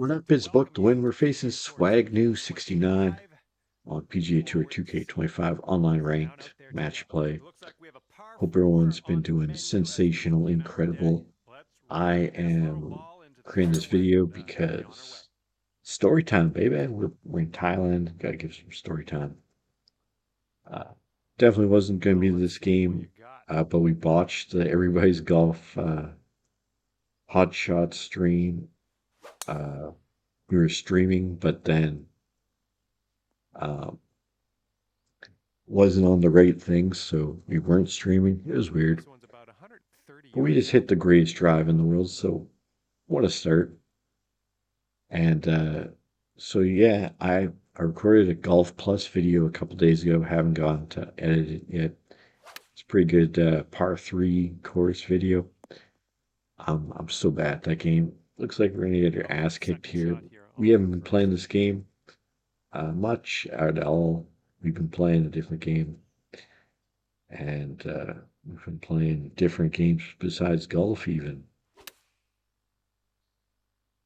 What up, it's booked to win. We're facing Swag New 69 on PGA Tour 2K25 online ranked match play. Hope everyone's been doing sensational, incredible. I am creating this video because story time, baby. We're in Thailand. Gotta give some story time. Uh, Definitely wasn't going to be this game, but we botched the Everybody's Golf hot shot stream. Uh, we were streaming, but then um, wasn't on the right things, so we weren't streaming. It was weird. But we just hit the greatest drive in the world, so what a start. And so yeah, I recorded a Golf Plus video a couple days ago. Haven't gone to edit it yet. It's a pretty good par three course video. I'm so bad at that game. Looks like we're gonna get your ass kicked here. We haven't been playing this game much at all. We've been playing a different game, and we've been playing different games besides golf even.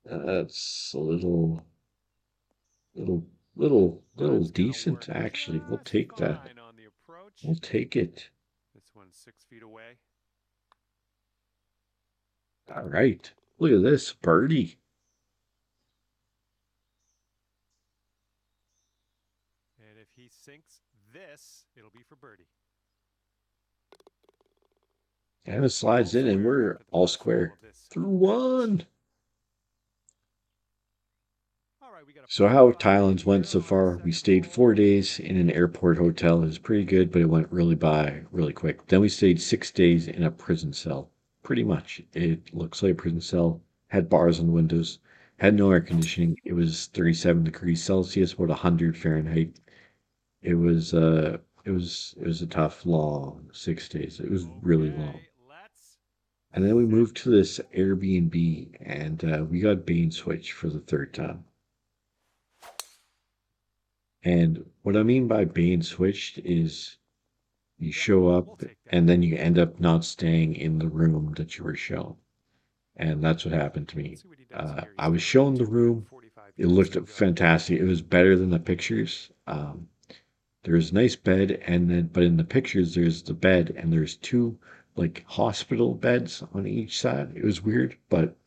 That's a little, little decent actually. We'll take that. We'll take it. This one's 6 feet away. All right. Look at this birdie. And if he sinks this, it'll be for birdie. And it slides in, and we're all square through one. So how Thailand's went so far, we stayed 4 days in an airport hotel. It was pretty good, but it went really by really quick. Then we stayed 6 days in a prison cell. Pretty much. It looks like a prison cell. Had bars on the windows. Had no air conditioning. It was 37 degrees Celsius, about 100 Fahrenheit. It was a tough, long 6 days. It was really long. And then we moved to this Airbnb, and we got bait and switch for the third time. And what I mean by being switched is you show up and then you end up not staying in the room that you were shown. And that's what happened to me. I was shown the room. It looked fantastic. It was better than the pictures. There's a nice bed, but in the pictures, there's the bed and there's two like hospital beds on each side. It was weird, but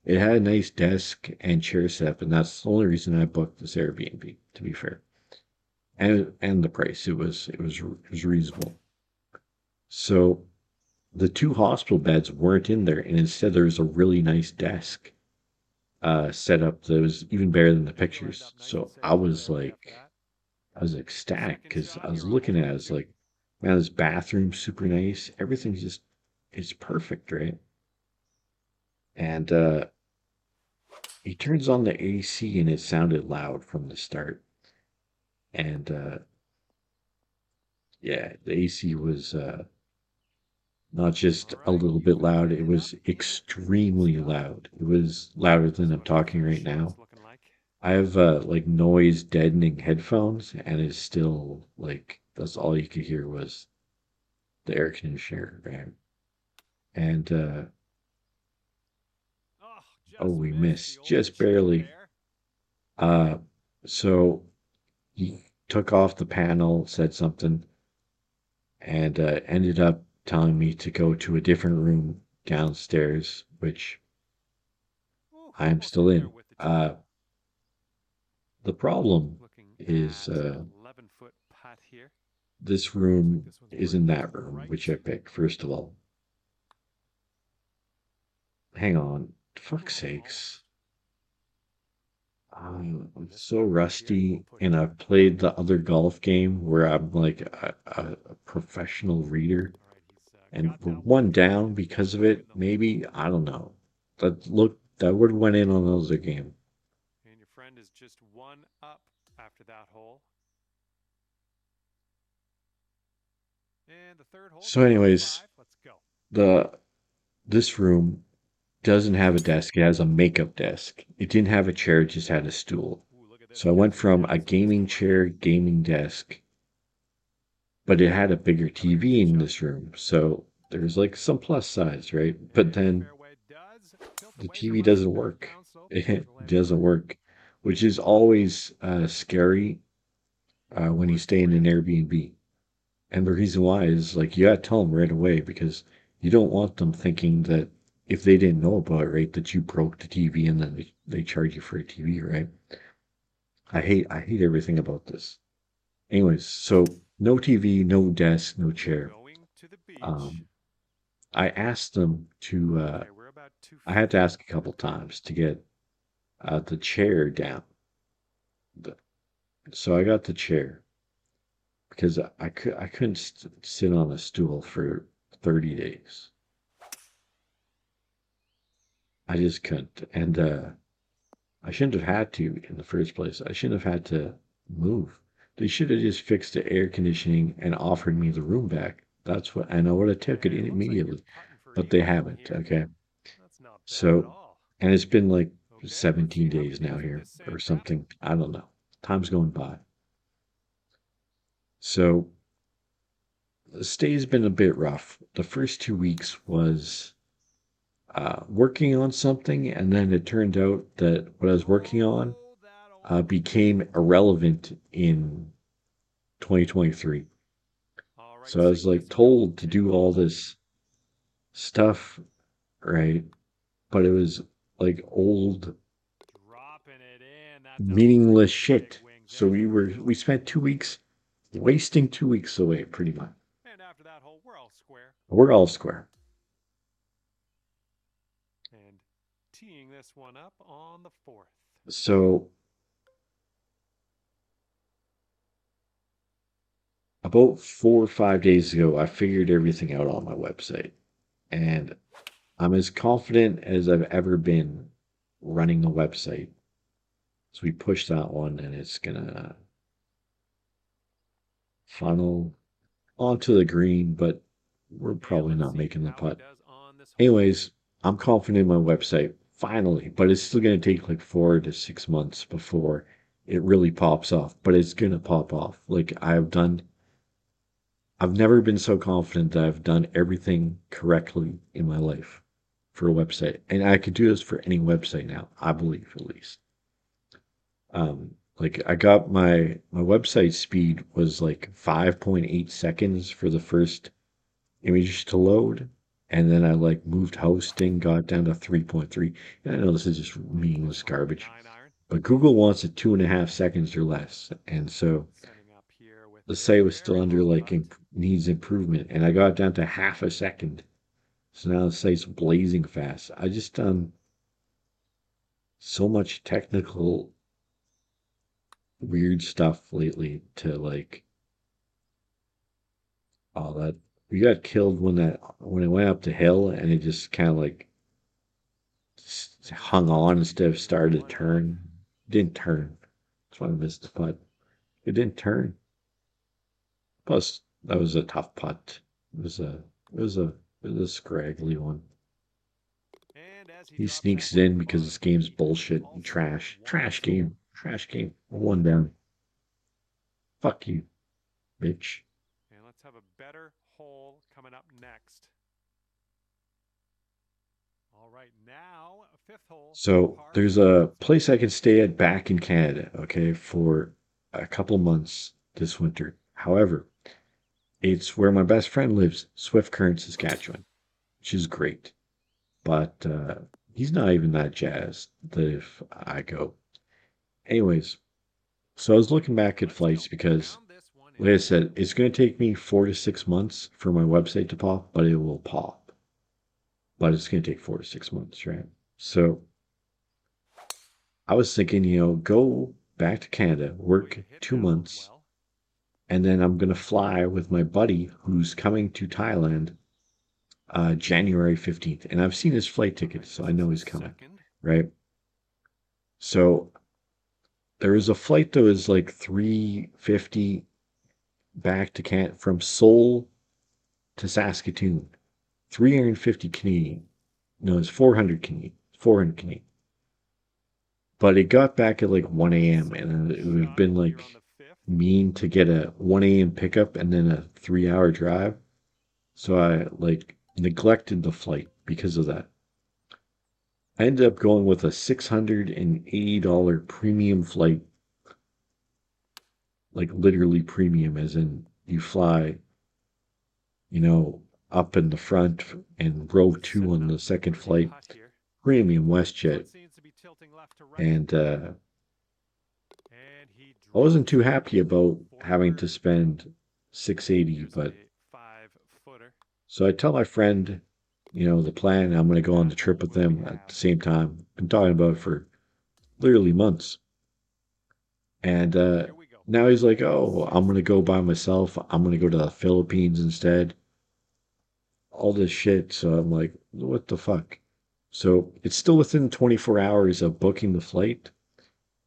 it had a nice desk and chair setup, and that's the only reason I booked this Airbnb, to be fair. And the price, it was reasonable. So the two hospital beds weren't in there, and instead there was a really nice desk set up that was even better than the pictures. So I was ecstatic because I was looking at it, I was like, man, this bathroom's super nice. Everything's just it's perfect, right? And he turns on the AC and it sounded loud from the start. And yeah, the AC was not just a little bit loud, it was extremely loud. It was louder than I'm talking right now. I have like noise deadening headphones, and it's still like that's all you could hear was the air conditioner, right? And oh, we missed just barely. Uh, so he took off the panel, said something, and ended up telling me to go to a different room downstairs, which I'm still in. The problem is this room isn't that room, which I picked, first of all. Hang on, fuck's sakes. I'm so rusty, and I've played the other golf game where I'm like a professional reader, and we're one down because of it. Maybe I don't know. That would have went in on the other game. And your friend is just one up after that hole. And the third hole. So, anyways, Let's go. this room doesn't have a desk. It has a makeup desk. It didn't have a chair. It just had a stool. So I went from a gaming chair, gaming desk, but it had a bigger TV in this room. So there's like some plus sides, right? But then the TV doesn't work. It doesn't work, which is always scary when you stay in an Airbnb. And the reason why is like you gotta tell them right away because you don't want them thinking that if they didn't know about it, right, that you broke the TV and then they charge you for a TV, right? I hate everything about this. Anyways, so no TV, no desk, no chair. Going to the beach. Um, I asked them to. Okay, we're about I had 250. to ask a couple times to get the chair down. The- So I got the chair because I couldn't sit on a stool for 30 days. I just couldn't, and I shouldn't have had to in the first place. I shouldn't have had to move. They should have just fixed the air conditioning and offered me the room back. That's what, and I would have took it And it looks like you're immediately, putting for but they eagle from haven't. here. Okay, That's not bad at so, all. and it's been like Okay, let's see 17 how we days do now through here this or sand trap. something. I don't know. Time's going by. So the stay's been a bit rough. The first 2 weeks was working on something, and then it turned out that what I was working on Oh, that almost became missed. irrelevant in 2023. All right, So I was sink like this one. told to do all Tickle. this stuff, right? But it was like old, Dropping it in. That's a meaningless really big shit. wings So in for we two. spent 2 weeks wasting 2 weeks away, pretty much. And after that hole, we're all square. We're all square. And teeing this one up on the fourth. So about 4 or 5 days ago, I figured everything out on my website, and I'm as confident as I've ever been running a website. So we push that one, and it's gonna funnel onto the green, but we're And probably let's not see making the how it putt. does on this hole. Anyways, I'm confident in my website finally, but it's still going to take like 4 to 6 months before it really pops off. But it's going to pop off. I've never been so confident that I've done everything correctly in my life for a website. And I could do this for any website now, I believe at least. Like I got my website speed was like 5.8 seconds for the first image to load. And then I like moved hosting, got down to 3.3. And I know this is just One foot meaningless on the garbage, 9 iron. but Google wants it 2.5 seconds or less. And so Setting up here with the a site was still very under long like putt. needs improvement. And I got it down to half a second. So now the site's blazing fast. I just done so much technical weird stuff lately to like all that. We got killed when it went up the hill and it just kind of like And hung on teeing instead of this started to one up. turn. Didn't turn. That's why I missed the putt. It didn't turn. Plus, that was a tough putt. It was a it was a it was a scraggly one. And as he He drops that sneaks one it to in the because bottom, this game's he is bullshit and also trash. one Trash under. game. Trash game. One down. Fuck you, bitch. And let's have a better hole coming up next. All right, now a fifth hole, So par there's three. a place I can stay at back in Canada, okay, for a couple months this winter. However, it's where my best friend lives, Swift Current, Saskatchewan, which is great. But he's not even that jazzed that if I go. Anyways, so I was looking back at Let's flights go. because, Pound this one like I in. said, it's going to take me 4 to 6 months for my website to pop, but it will pop. But it's going to take 4 to 6 months, right? So I was thinking, go back to Canada, Oh, work you hit two that one months, well. and then I'm going to fly with my buddy who's coming to Thailand January 15th. And I've seen his flight All ticket, right, so this I is know the he's coming, second. right? So there was a flight that was like 350 back to Can from Seoul to Saskatoon. 350 Canadian. No, it's 400 Canadian. 400 Canadian. But it got back at like 1 a.m. and Second it would have shot been here on like the fifth. mean to get a 1 a.m. pickup and then a 3 hour drive. So I like neglected the flight because of that. I ended up going with a $680 premium flight, like literally premium, as in you fly, you know, up in the front and row He's two setting on up the for the second birdie flight, putt here. premium This one WestJet. seems to be tilting left to right. And And he I wasn't drops too it happy about for the having to bird. spend 680, Here's but a 5 footer. so I tell my friend, the plan, I'm going to go on the That trip hole with will be them at the halved. same time. Been talking about it for literally months. And Here we go. now he's like, Hole oh, I'm 6. going to go by myself. I'm going to go to the Philippines instead. All this shit. So I'm like, what the fuck? So it's still within 24 hours of booking the flight.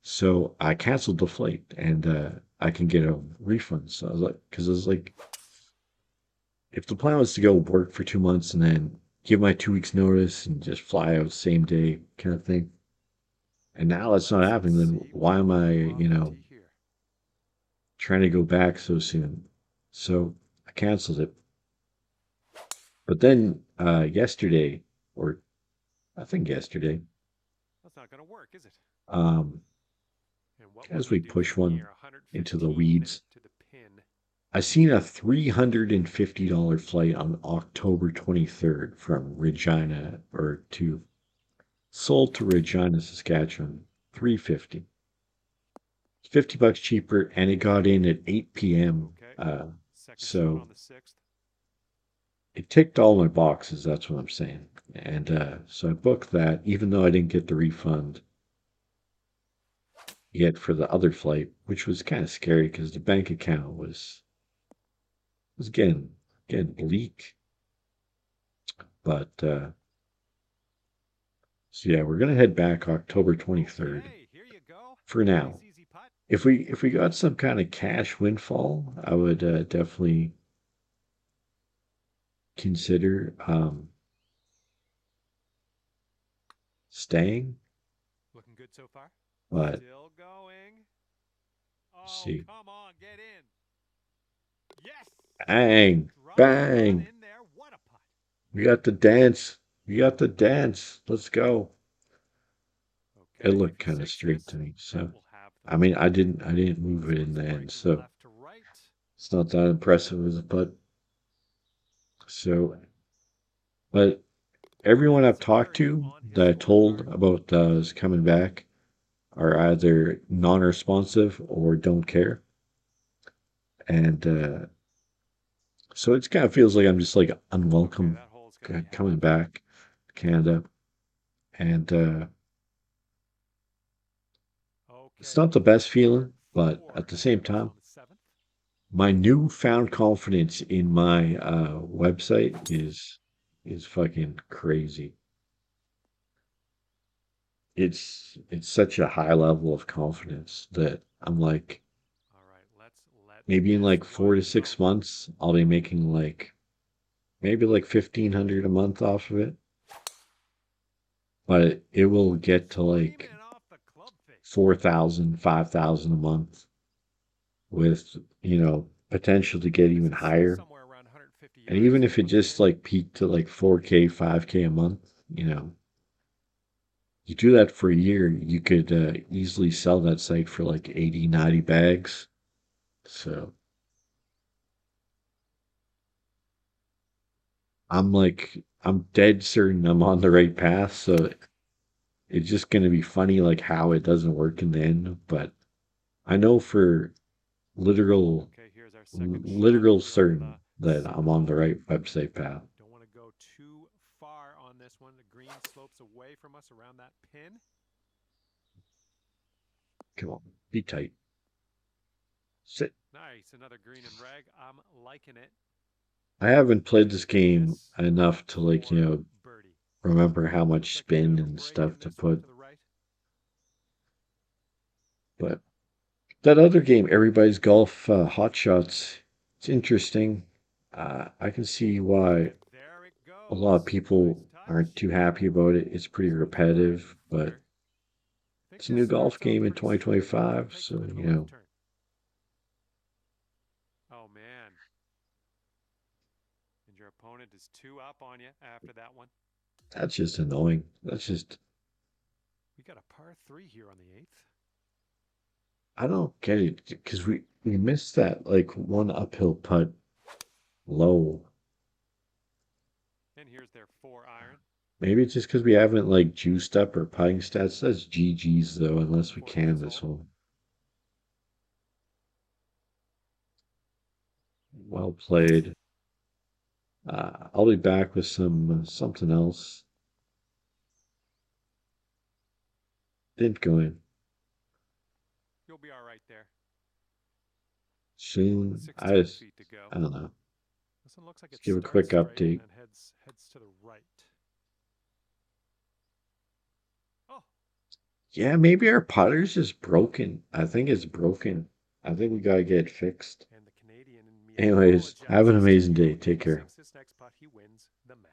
So I canceled the flight and I can get a refund. So I was like, because I was like, if the plan was to go work for 2 months and then give my 2 weeks notice and just fly out same day kind of thing, and now that's not Let's happening, then see why what am he'll I, do off the tee here. trying to go back so soon? So I canceled it. But then yesterday, or I think yesterday, That's not going to work, is it? um, And what will as he we do push from one here? into the 115 weeds, to the pin. I seen a $350 flight on October 23rd from Regina or to Seoul to Regina, Saskatchewan. 350. 50 bucks cheaper and it got in at 8 p.m. Okay. Second shot So on the 6th. it ticked all my boxes, that's what I'm saying. And so I booked that even though I didn't get the refund yet for the other flight, which was kind of scary because the bank account was getting bleak. But so yeah, we're gonna head back October 23rd Okay, here you go. for Nice now. easy putt. If we got some kind of cash windfall, I would definitely consider staying. Looking good so far. But Still going. Oh, see, come on, get in. Yes! bang, Drops it on bang, in there. What a putt. we got the dance. We got the dance. Let's go. It Okay, looked for kind of straight sixes, to me. that So will have the I mean, bird. I didn't move This it in one's the end. breaking So left to right. it's not that impressive as a putt. So, but everyone I've That's a talked birdie to on his that I told scorecard. about us coming back are either non-responsive or don't care. And so it kind of feels like I'm just like Okay, unwelcome that hole's going to be coming halved. back to Canada. And it's Okay, not the best par feeling, but at 4 the same comes time, on the 7th. my newfound confidence in my website is fucking crazy. It's such a high level of confidence that I'm like, All right, let's let maybe in this like four one to go. six months, I'll be making like maybe like 1,500 a month off of it, but it will get to like Screaming off the club face. 4,000, 5,000 a month with, potential to get This even is still higher. somewhere around 150 And yards even if it from the just pin. like peaked to like 4K, 5K a month, you do that for a year, you could easily sell that site for like 80, 90 bags. So I'm dead certain I'm on the right path. So it's just going to be funny, like how it doesn't work in the end. But I know for literal, Okay, here's our second shot. literal We're on certain the that I'm south on the hole. right website path. Don't want to go too far on this one. The green slopes away from us around that pin. Come on, be tight. Sit. Nice, another green and rag. I'm liking it. I haven't played this And game this enough to like, for birdie. remember how much Looks like a bit spin of a and break stuff in to this one put. to the right. But that other game, everybody's golf hot shots, it's interesting. I can see why And there it a lot of goes. Nice people aren't touch. too happy about it. It's pretty This one's a 5 repetitive, but footer. I think it's a this new golf starts off game in pretty smooth. Then 2025. takes a So, bit of a left turn. Oh, man. And your opponent is 2 up on you after that one. that's just annoying. That's just We got a par three here on the eighth. I don't get it because we missed that like one uphill putt low. And here's their 4 iron. Maybe it's just because we haven't like juiced up our putting stats. That's GG's though, unless we For can this this hole. one. Well played. I'll be back with something else. Didn't go in You'll be all right there. soon. 16 feet to go. I don't know. This one looks like Just it give a starts quick straight and update. then heads to the right. Oh, Yeah, maybe our putter's just broken. I think it's broken. I think we gotta get it fixed. and the Canadian in me Anyways, have an apologizes to amazing day. you. If Take he care. sinks this next putt, he wins the match.